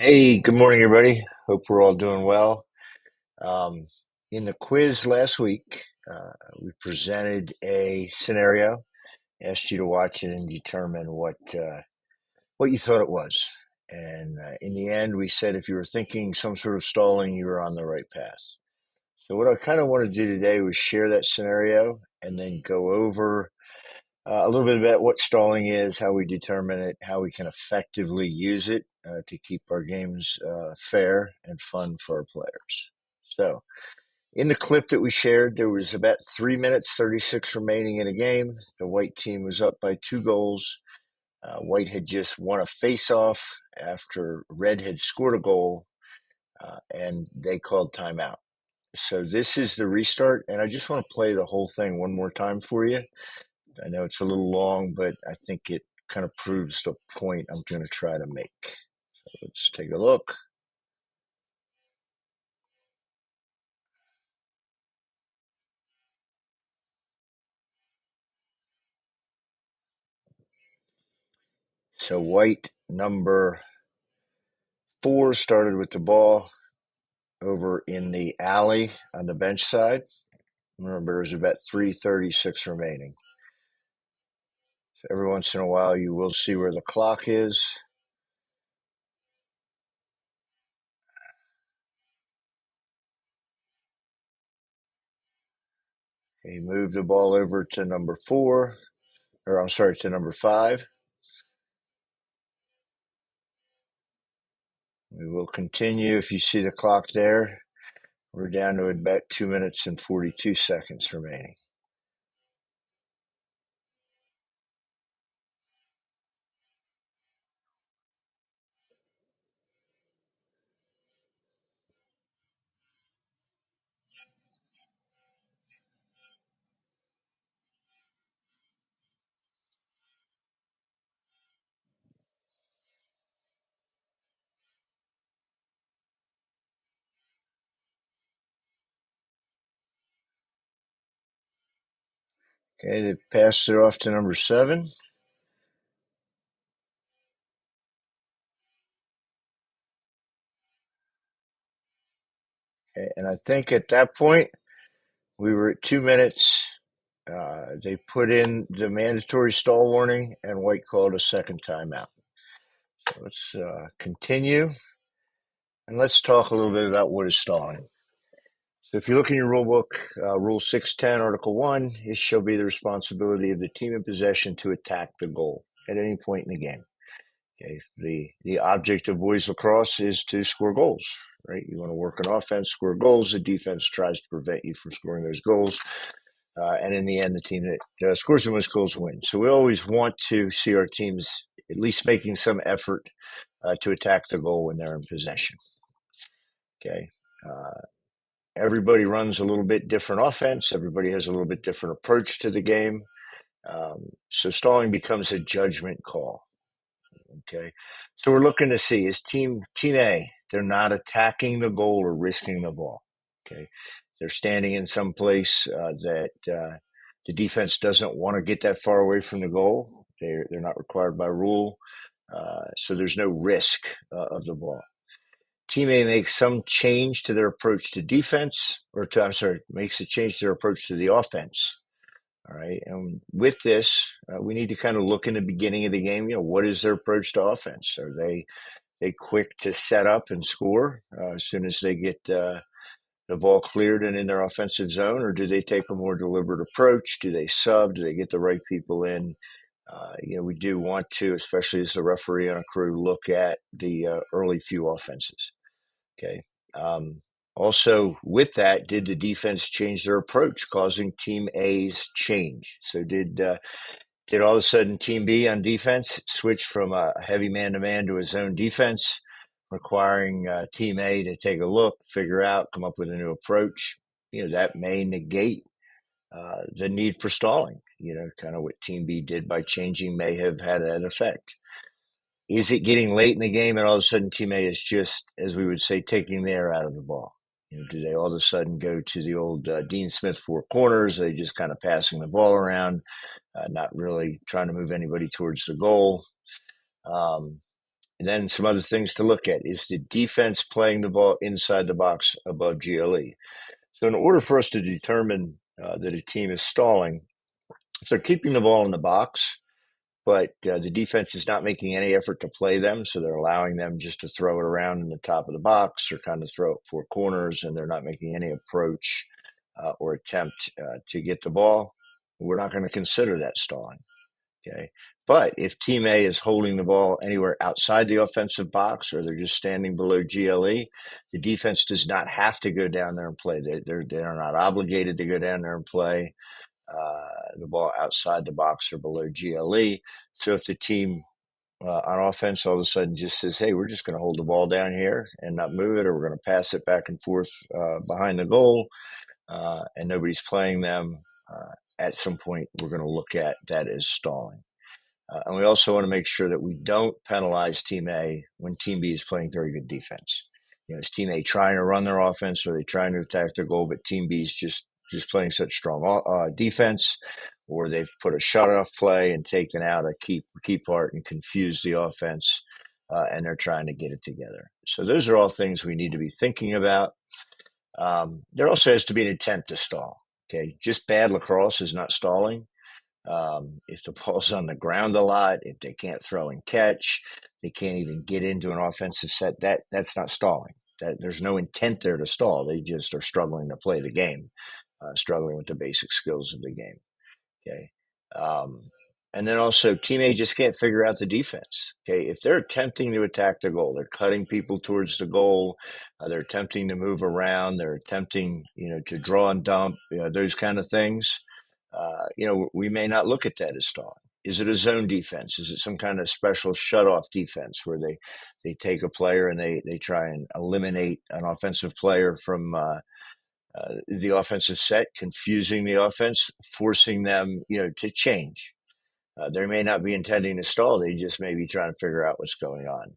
Hey, good morning, everybody. Hope we're all doing well. Um, in the quiz last week, we presented a scenario, asked you to watch it and determine what you thought it was. And in the end, we said if you were thinking some sort of stalling, you were on the right path. So what I kind of want to do today was share that scenario and then go over a little bit about what stalling is, how we determine it, how we can effectively use it to keep our games fair and fun for our players. So, in the clip that we shared, there was about 3 minutes 36 remaining in a game. The white team was up by 2 goals. White had just won a face-off after red had scored a goal, and they called timeout. So this is the restart, and I just want to play the whole thing one more time for you. I know it's a little long, but I think it kind of proves the point I'm going to try to make. So let's take a look. So white number 4 started with the ball over in the alley on the bench side. Remember, there's about 3:36 remaining. So every once in a while, you will see where the clock is. He moved the ball over to number 4, or I'm sorry, to number 5. We will continue. If you see the clock there, we're down to about 2 minutes and 42 seconds remaining. Okay, they passed it off to number 7. Okay, and I think at that point, we were at 2 minutes. They put in the mandatory stall warning, and White called a second timeout. So let's continue, and let's talk a little bit about what is stalling. So if you look in your rule book, Rule 610, Article 1, it shall be the responsibility of the team in possession to attack the goal at any point in the game. Okay, the object of boys lacrosse is to score goals, right? You want to work on offense, score goals. The defense tries to prevent you from scoring those goals. And in the end, the team that scores the most goals wins. So we always want to see our teams at least making some effort to attack the goal when they're in possession. Okay. Everybody runs a little bit different offense. Everybody has a little bit different approach to the game. So stalling becomes a judgment call. Okay. So we're looking to see is team A, they're not attacking the goal or risking the ball. Okay. They're standing in some place that the defense doesn't want to get that far away from the goal. They're not required by rule. So there's no risk of the ball. Team A makes some change to their approach to defense, makes a change to their approach to the offense. All right. And with this, we need to kind of look in the beginning of the game. What is their approach to offense? Are they quick to set up and score as soon as they get the ball cleared and in their offensive zone, or do they take a more deliberate approach? Do they sub? Do they get the right people in? We do want to, especially as the referee on a crew, look at the early few offenses. Okay. Also, with that, did the defense change their approach, causing Team A's change? So did all of a sudden Team B on defense switch from a heavy man-to-man to a zone defense, requiring Team A to take a look, figure out, come up with a new approach? That may negate the need for stalling. Kind of what Team B did by changing may have had that effect. Is it getting late in the game and all of a sudden Team A is just, as we would say, taking the air out of the ball? Do they all of a sudden go to the old Dean Smith four corners? Are they just kind of passing the ball around, not really trying to move anybody towards the goal? Um, And then some other things to look at. Is the defense playing the ball inside the box above GLE? So in order for us to determine that a team is stalling, if they're keeping the ball in the box, but the defense is not making any effort to play them, so they're allowing them just to throw it around in the top of the box or kind of throw it four corners, and they're not making any approach or attempt to get the ball, we're not going to consider that stalling. Okay. But if Team A is holding the ball anywhere outside the offensive box or they're just standing below GLE, the defense does not have to go down there and play. They're not obligated to go down there and play the ball outside the box or below GLE. So if the team on offense all of a sudden just says, hey, we're just going to hold the ball down here and not move it, or we're going to pass it back and forth behind the goal, and nobody's playing them, at some point we're going to look at that as stalling. And we also want to make sure that we don't penalize Team A when Team B is playing very good defense. Is Team A trying to run their offense, or are they trying to attack their goal, but Team B is just playing such strong defense, or they've put a shutoff play and taken out a key part and confused the offense, and they're trying to get it together. So those are all things we need to be thinking about. There also has to be an intent to stall. Okay, just bad lacrosse is not stalling. If the ball's on the ground a lot, if they can't throw and catch, they can't even get into an offensive set, that's not stalling. There's no intent there to stall. They just are struggling to play the game, struggling with the basic skills of the game. Okay. And then also Team A just can't figure out the defense. Okay. If they're attempting to attack the goal, they're cutting people towards the goal. They're attempting to move around. They're attempting, to draw and dump, those kind of things. We may not look at that as stalling. Is it a zone defense? Is it some kind of special shutoff defense where they take a player and they try and eliminate an offensive player from the offensive set, confusing the offense, forcing them, to change? They may not be intending to stall. They just may be trying to figure out what's going on.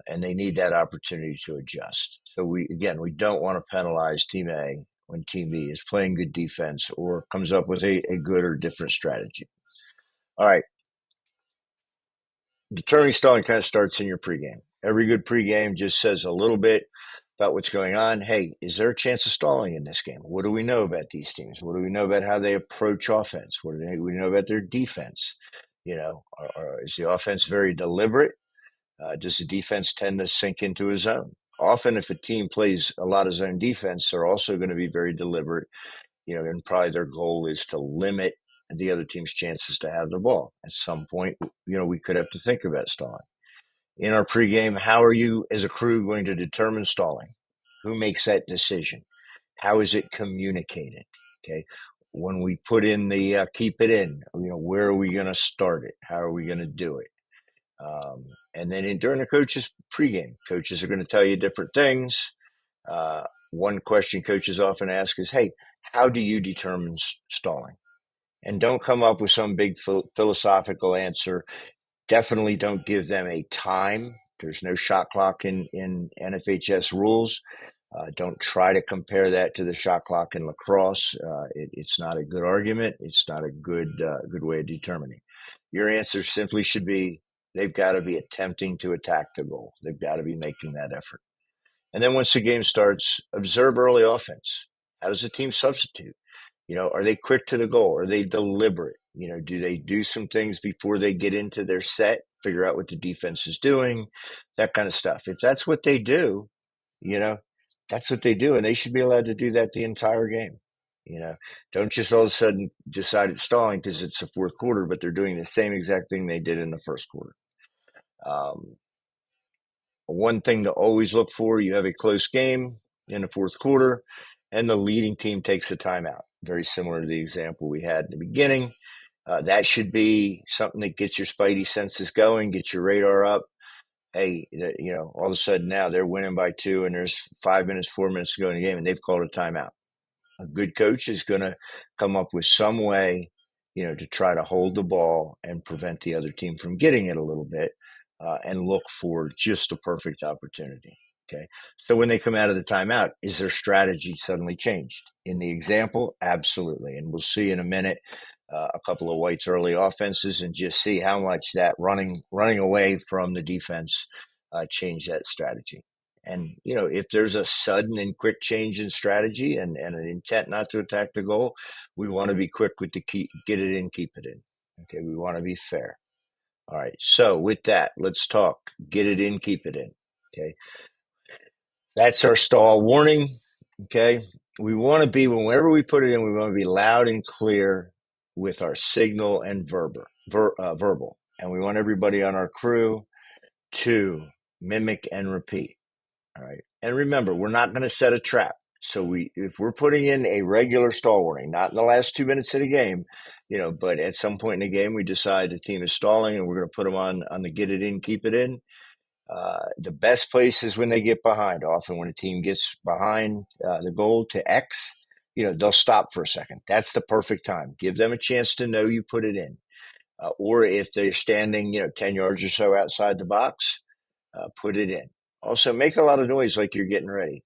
And they need that opportunity to adjust. So we don't want to penalize Team A when Team B is playing good defense or comes up with a good or different strategy. All right. Determining stalling kind of starts in your pregame. Every good pregame just says a little bit about what's going on. Hey, is there a chance of stalling in this game? What do we know about these teams? What do we know about how they approach offense? What do we know about their defense? Is the offense very deliberate? Does the defense tend to sink into a zone? Often, if a team plays a lot of zone defense, they're also going to be very deliberate, and probably their goal is to limit the other team's chances to have the ball. At some point, we could have to think about stalling. In our pregame, how are you as a crew going to determine stalling? Who makes that decision? How is it communicated? Okay. When we put in the keep it in, where are we going to start it? How are we going to do it? And then during the coaches pregame, coaches are going to tell you different things. One question coaches often ask is, hey, how do you determine stalling? And don't come up with some big philosophical answer. Definitely don't give them a time. There's no shot clock in NFHS rules. Don't try to compare that to the shot clock in lacrosse. It's not a good argument. It's not a good way of determining. Your answer simply should be, they've got to be attempting to attack the goal. They've got to be making that effort. And then once the game starts, observe early offense. How does the team substitute? Are they quick to the goal? Are they deliberate? Do they do some things before they get into their set, figure out what the defense is doing, that kind of stuff? If that's what they do, that's what they do. And they should be allowed to do that the entire game. Don't just all of a sudden decide it's stalling because it's the fourth quarter, but they're doing the same exact thing they did in the first quarter. One thing to always look for, you have a close game in the fourth quarter and the leading team takes a timeout. Very similar to the example we had in the beginning. That should be something that gets your spidey senses going, gets your radar up. Hey, all of a sudden now they're winning by 2 and there's 4 minutes to go in the game and they've called a timeout. A good coach is going to come up with some way, to try to hold the ball and prevent the other team from getting it a little bit, and look for just a perfect opportunity. Okay. So when they come out of the timeout, is their strategy suddenly changed? In the example, absolutely. And we'll see in a minute a couple of whites early offenses and just see how much that running away from the defense changed that strategy. And, if there's a sudden and quick change in strategy and an intent not to attack the goal, we want to be quick with the get it in, keep it in. Okay, we want to be fair. All right, so with that, let's talk. Get it in, keep it in. Okay, that's our stall warning. Okay, we want to be, whenever we put it in, we want to be loud and clear with our signal and verbal. And we want everybody on our crew to mimic and repeat. All right. And remember, we're not going to set a trap. So if we're putting in a regular stall warning, not in the last 2 minutes of the game, but at some point in the game, we decide the team is stalling and we're going to put them on the get it in, keep it in. The best place is when they get behind. Often when a team gets behind the goal to X, they'll stop for a second. That's the perfect time. Give them a chance to know you put it in. Or if they're standing, 10 yards or so outside the box, put it in. Also, make a lot of noise like you're getting ready.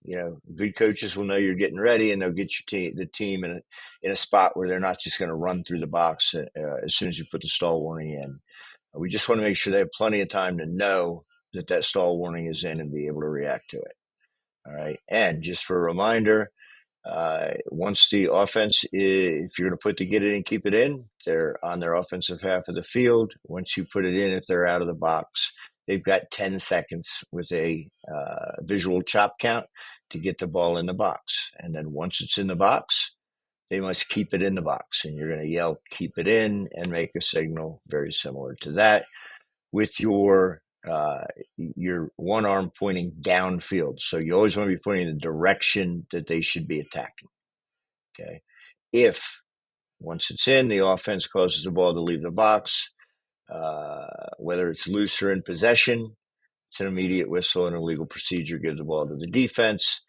Good coaches will know you're getting ready, and they'll get the team in a spot where they're not just going to run through the box as soon as you put the stall warning in. We just want to make sure they have plenty of time to know that stall warning is in and be able to react to it. All right. And just for a reminder, once the offense, if you're going to put the get it in, keep it in, they're on their offensive half of the field. Once you put it in, if they're out of the box, they've got 10 seconds with a visual chop count to get the ball in the box. And then once it's in the box, they must keep it in the box. And you're going to yell, keep it in, and make a signal very similar to that with your one arm pointing downfield. So you always want to be pointing in the direction that they should be attacking. Okay. If once it's in, the offense causes the ball to leave the box, whether it's loose or in possession, it's an immediate whistle and a legal procedure. Give the ball to the defense,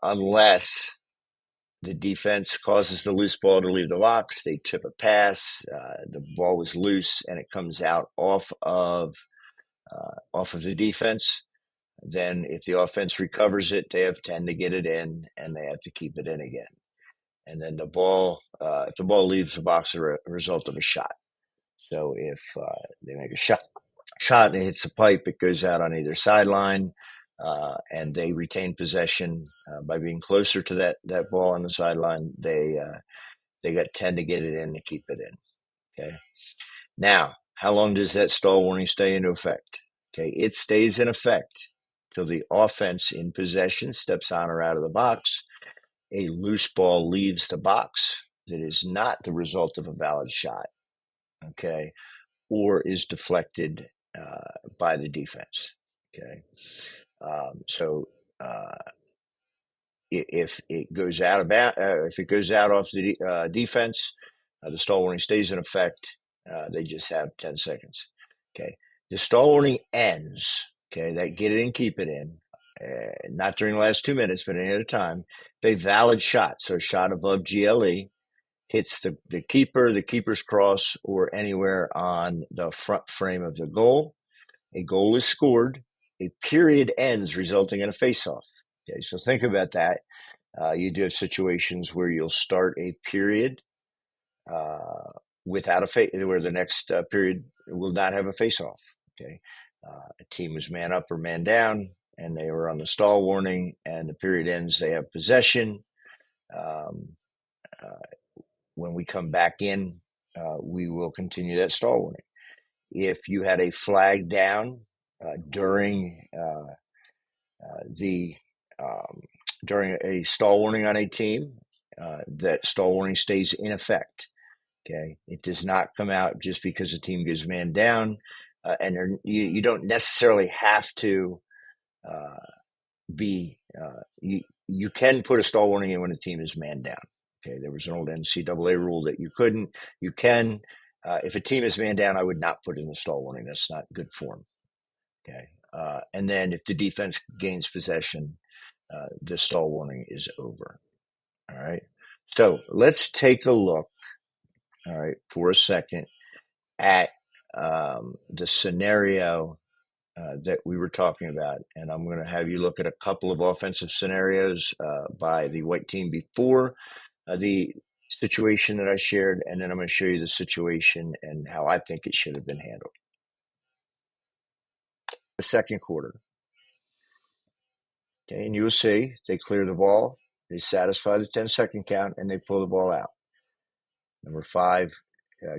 unless the defense causes the loose ball to leave the box. They tip a pass. The ball was loose and it comes out off of the defense. Then if the offense recovers it, they have 10 to get it in and they have to keep it in again. And then the ball, if the ball leaves the box, a result of a shot. So if they make a shot and it hits a pipe, it goes out on either sideline, and they retain possession by being closer to that ball on the sideline. They got 10 to get it in to keep it in. Okay. Now, how long does that stall warning stay into effect? Okay, it stays in effect till the offense in possession steps on or out of the box. A loose ball leaves the box that is not the result of a valid shot, okay, or is deflected by the defense, okay. So if it goes out if it goes out off the defense, the stall warning stays in effect. They just have 10 seconds. Okay. The stall warning ends. Okay. That get it in, keep it in. Not during the last 2 minutes, but any other time. A valid shot. So a shot above GLE hits the keeper, the keeper's cross, or anywhere on the front frame of the goal. A goal is scored. A period ends, resulting in a face-off. Okay. So think about that. You do have situations where you'll start a period without where the next period will not have a face-off. Okay, a team was man up or man down, and they were on the stall warning, and the period ends. They have possession. When we come back in, we will continue that stall warning. If you had a flag down during during a stall warning on a team, that stall warning stays in effect. Okay, it does not come out just because a team goes man down, and you don't necessarily have to be. You can put a stall warning in when a team is man down. Okay, there was an old NCAA rule that you couldn't. You can. If a team is man down, I would not put in a stall warning. That's not good form. Okay, and then if the defense gains possession, the stall warning is over. All right. So let's take a look. All right, for a second at the scenario that we were talking about. And I'm going to have you look at a couple of offensive scenarios by the white team before the situation that I shared, and then I'm going to show you the situation and how I think it should have been handled. The second quarter. Okay, and you'll see they clear the ball, they satisfy the 10-second count, and they pull the ball out. Number 5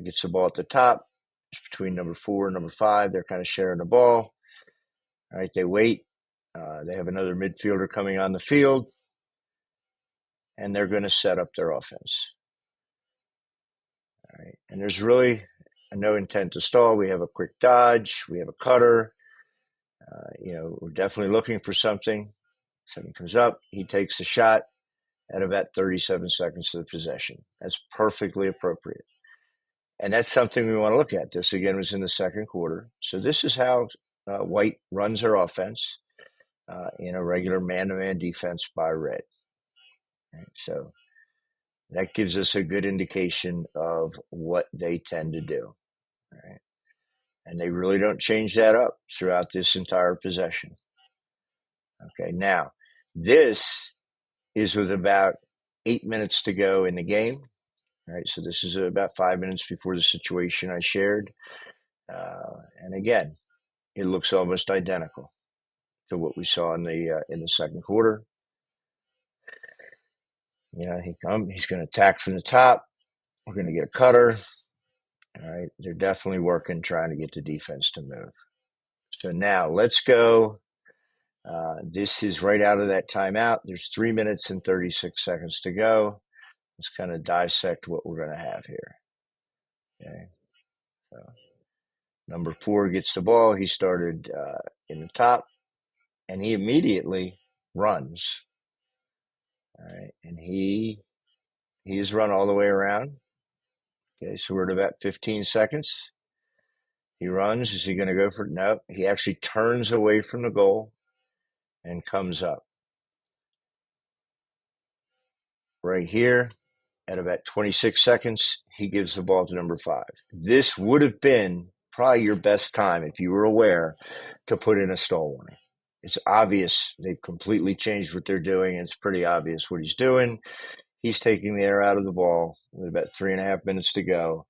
gets the ball at the top. It's between number 4 and number 5. They're kind of sharing the ball. All right, they wait. They have another midfielder coming on the field, and they're going to set up their offense. All right, and there's really no intent to stall. We have a quick dodge. We have a cutter. We're definitely looking for something. Something comes up. He takes the shot at about 37 seconds of the possession. That's perfectly appropriate. And that's something we want to look at. This, again, was in the second quarter. So this is how White runs their offense in a regular man-to-man defense by Red. Right? So that gives us a good indication of what they tend to do. Right? And they really don't change that up throughout this entire possession. Okay, now this is with about 8 minutes to go in the game. All right, so this is about 5 minutes before the situation I shared. And again, it looks almost identical to what we saw in the second quarter. He's going to attack from the top. We're going to get a cutter. All right, they're definitely working, trying to get the defense to move. So now let's go. This is right out of that timeout. There's 3 minutes and 36 seconds to go. Let's kind of dissect what we're going to have here. Okay, so number 4 gets the ball. He started in the top, and he immediately runs. All right, and he has run all the way around. Okay, so we're at about 15 seconds. He runs. Is he going to go for it? No. He actually turns away from the goal and comes up. Right here, at about 26 seconds, he gives the ball to number 5. This would have been probably your best time, if you were aware, to put in a stall warning. It's obvious they've completely changed what they're doing. It's pretty obvious what he's doing. He's taking the air out of the ball with about 3.5 minutes to go.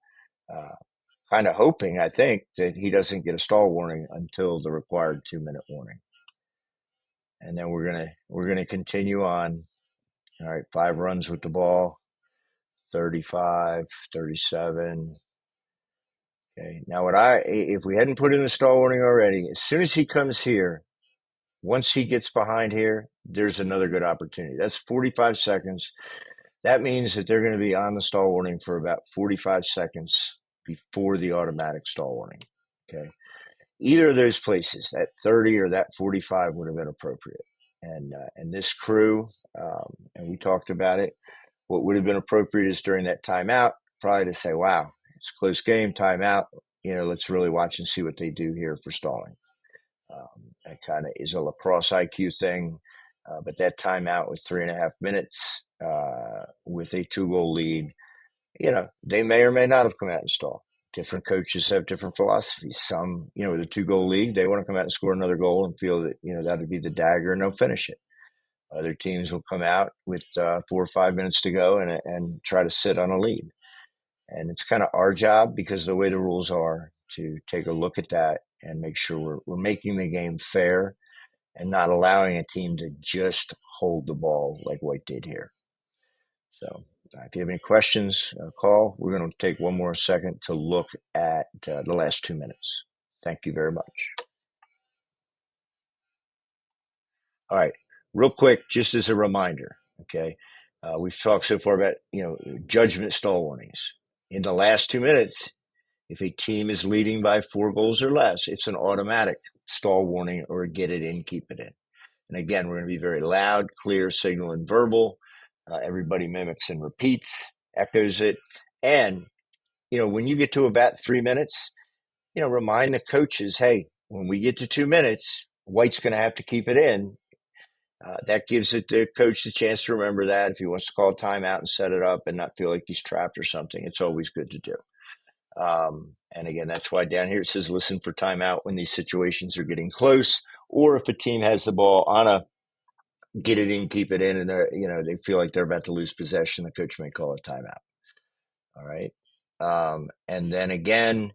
Kind of hoping, I think, that he doesn't get a stall warning until the required 2-minute warning. And then we're gonna continue on. All right, 5 runs with the ball, 35, 37. Okay, now if we hadn't put in the stall warning already, as soon as he comes here, once he gets behind here, there's another good opportunity. That's 45 seconds. That means that they're going to be on the stall warning for about 45 seconds before the automatic stall warning. Okay. Either of those places, that 30 or that 45, would have been appropriate. And this crew, and we talked about it, what would have been appropriate is during that timeout, probably to say, wow, it's a close game, timeout. Let's really watch and see what they do here for stalling. That kind of is a lacrosse IQ thing. But that timeout with 3.5 minutes with a 2-goal lead, they may or may not have come out and stall. Different coaches have different philosophies. Some, with a 2-goal lead, they want to come out and score another goal and feel that, that would be the dagger and they'll finish it. Other teams will come out with 4 or 5 minutes to go and try to sit on a lead. And it's kind of our job, because the way the rules are, to take a look at that and make sure we're making the game fair and not allowing a team to just hold the ball like White did here. So if you have any questions, call. We're going to take one more second to look at the last 2 minutes. Thank you very much. All right, real quick, just as a reminder, okay, we've talked so far about, judgment stall warnings. In the last 2 minutes, if a team is leading by 4 goals or less, it's an automatic stall warning or get it in, keep it in. And again, we're going to be very loud, clear, signal, and verbal. Everybody mimics and repeats, echoes it. And, when you get to about 3 minutes, remind the coaches, hey, when we get to 2 minutes, White's going to have to keep it in. That gives the coach the chance to remember that. If he wants to call a timeout and set it up and not feel like he's trapped or something, it's always good to do. And again, that's why down here it says listen for timeout when these situations are getting close, or if a team has the ball on a get it in, keep it in, and they feel like they're about to lose possession, the coach may call a timeout. All right. And then again,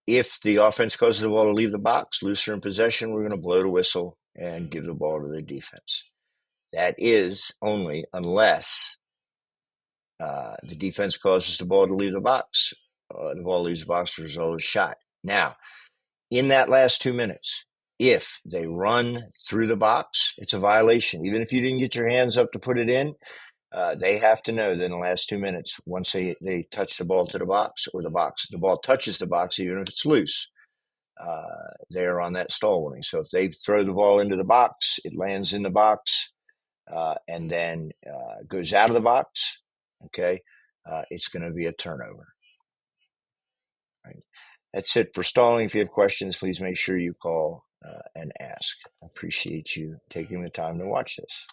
if the offense causes the ball to leave the box, looser in possession, we're going to blow the whistle and give the ball to the defense. That is only unless the defense causes the ball to leave the box. The ball leaves the box as a result of a shot. Now, in that last 2 minutes, if they run through the box, it's a violation. Even if you didn't get your hands up to put it in, they have to know that in the last 2 minutes, once they touch the ball to the box, or the ball touches the box, even if it's loose, they are on that stall warning. So if they throw the ball into the box, it lands in the box, and then goes out of the box, okay, it's going to be a turnover. Right? That's it for stalling. If you have questions, please make sure you call and ask. I appreciate you taking the time to watch this.